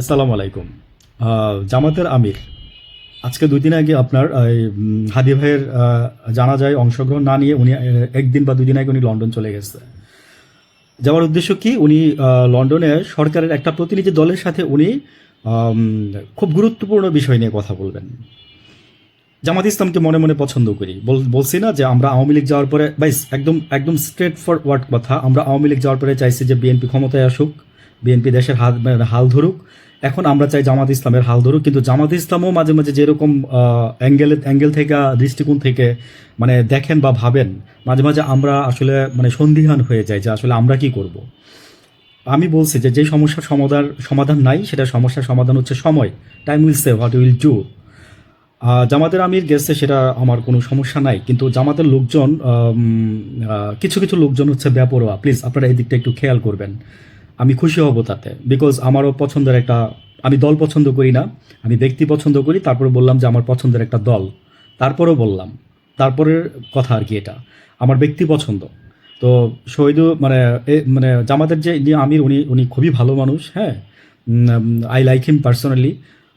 আসসালামু আলাইকুম। জামাতের আমির আজকে ২ দিন আগে আপনার হাদি ভাইয়ের জানাজায় অংশগ্রহণ না নিয়ে উনি ১ দিন বা ২ দিন আগে উনি লন্ডন চলে গেছে। যাওয়ার উদ্দেশ্য কি? উনি লন্ডনে সরকারের একটা প্রতিনিধি দলের সাথে উনি আম খুব গুরুত্বপূর্ণ বিষয় নিয়ে কথা বলবেন। জামাত ইসলামকে মনে, মনে পছন্দ করি। বলছি না যে আমরা আওয়ামী লীগ যাওয়ার পরে একদম স্ট্রেট ফরওয়ার্ড কথা। আমরা আওয়ামী লীগ যাওয়ার পরে চাইছি যে বিএনপি ক্ষমতায় আসুক, বিএনপি দেশের হাল ধরুক। এখন আমরা চাই জামাত ইসলামের হাল ধরুক। কিন্তু জামাত ইসলামও মাঝে, মাঝে যেরকম অ্যাঙ্গেল থেকে দৃষ্টিকোণ থেকে মানে দেখেন বা ভাবেন, মাঝে, মাঝে আমরা আসলে মানে সন্দিহান হয়ে যাই যে আসলে আমরা কি করব? আমি বলছি যে, সমস্যার সমাধান নাই, সেটা সমস্যার সমাধান হচ্ছে সময়। Time will say what will do. জামাতের আমির গেছে সেটা আমার কোনো সমস্যা নাই। কিন্তু জামাতের লোকজন কিছু, কিছু লোকজন হচ্ছে বেপরোয়া। প্লিজ আপনারা এই দিকটা একটু খেয়াল করবেন। আমি খুশি হব তাতে। বিকজ আমারও পছন্দের একটা আমি দল পছন্দ করি না। আমি ব্যক্তি পছন্দ করি। তারপরে বললাম যে আমার পছন্দের একটা দল। তারপরেও বললাম। তারপরের কথা আরকি এটা। আমার ব্যক্তি পছন্দ। তো মানে মানে জামাতের যে আমির উনি খুবই ভালো মানুষ, হ্যাঁ? I like him personally.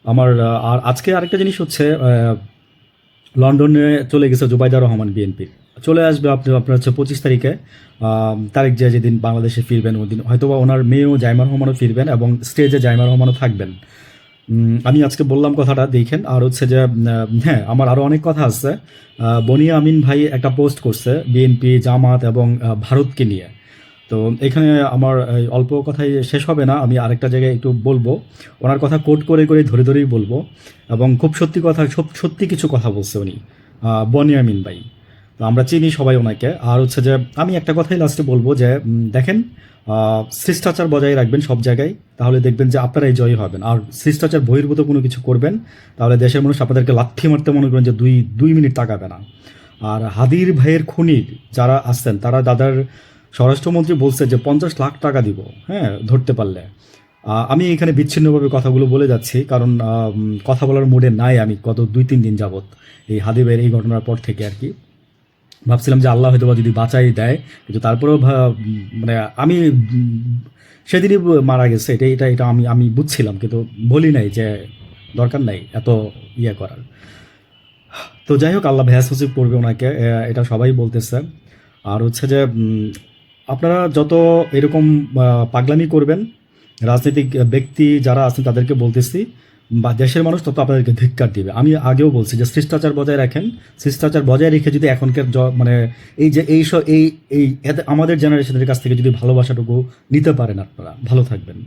আমার আর আজকে আরেকটা জিনিস হচ্ছে লন্ডনে চলে গেছে জুবাইদা রহমান বিএনপির। চলে আসবে আপনার হচ্ছে ২৫ তারিখে তারেক জিয়া যেদিন বাংলাদেশে ফিরবেন ওদিন হয়তোবা ওনার মেয়েও জাইমা রহমানও ফিরবেন এবং স্টেজে জাইমা রহমানও থাকবেন। আমি আজকে বললাম কথাটা দেখেন। আর হচ্ছে যে হ্যাঁ, আমার আরও অনেক কথা আছে। বনিয়া আমিন ভাই একটা পোস্ট করছে বিএনপি, জামাত এবং ভারতকে নিয়ে। তো এখানে আমার এই অল্প কথায় শেষ হবে না। আমি আরেকটা জায়গায় একটু বলবো। ওনার কথা কোট করে, করে ধরেই বলবো এবং খুব সত্যি কিছু কথা বলছে উনি। বনিয়ামিন ভাই। তো আমরা চিনি সবাই ওনাকে। আর হচ্ছে যে আমি একটা কথাই লাস্টে বলবো যে দেখেন শিষ্টাচার বজায় রাখবেন সব জায়গায়। তাহলে দেখবেন যে আপনারাই জয়ী হবেন। আর শিষ্টাচার বহির্ভূত কোনো কিছু করবেন, তাহলে দেশের মানুষ আপনাদেরকে লাথি মারতে মনে করেন যে ২ মিনিট তাকাবে না। আর হাদির ভাইয়ের খুনির যারা আছেন তারা দাদার স্বরাষ্ট্রমন্ত্রী বলছে যে ৫০ লাখ টাকা দিব, হ্যাঁ, ধরতে পারলে। আমি এখানে বিচ্ছিন্নভাবে কথাগুলো বলে যাচ্ছি কারণ কথা বলার মুডে নাই আমি গত ২-৩ দিন যাবৎ এই হাদি ভাইয়ের এই ঘটনার পর থেকে আর কি। ভাবছিলাম যে আল্লাহ হয়তো বা যদি বাঁচাই দেয়, কিন্তু তারপরেও মানে আমি সেদিনই মারা গেছে এটা এটা এটা আমি আমি বুঝছিলাম, কিন্তু বলি নাই যে দরকার নাই এত ইয়ে করার। তো যাই হোক, আল্লাহ ভ্যাস নসিব করবে ওনাকে, এটা সবাই বলতেছে। আর হচ্ছে যে আপনারা যত এরকম পাগলামি করবেন, রাজনৈতিক ব্যক্তি যারা আছেন তাদেরকে বলতেছি বা দেশের মানুষ তত আপনাদেরকে ধিক্কার দিবে। আমি আগেও বলছি যে শিষ্টাচার বজায় রাখেন। শিষ্টাচার বজায় রেখে যদি এখনকার মানে এই যে এই আমাদের জেনারেশনের কাছ থেকে যদি ভালোবাসাটুকু নিতে পারেন আপনারা, ভালো থাকবেন।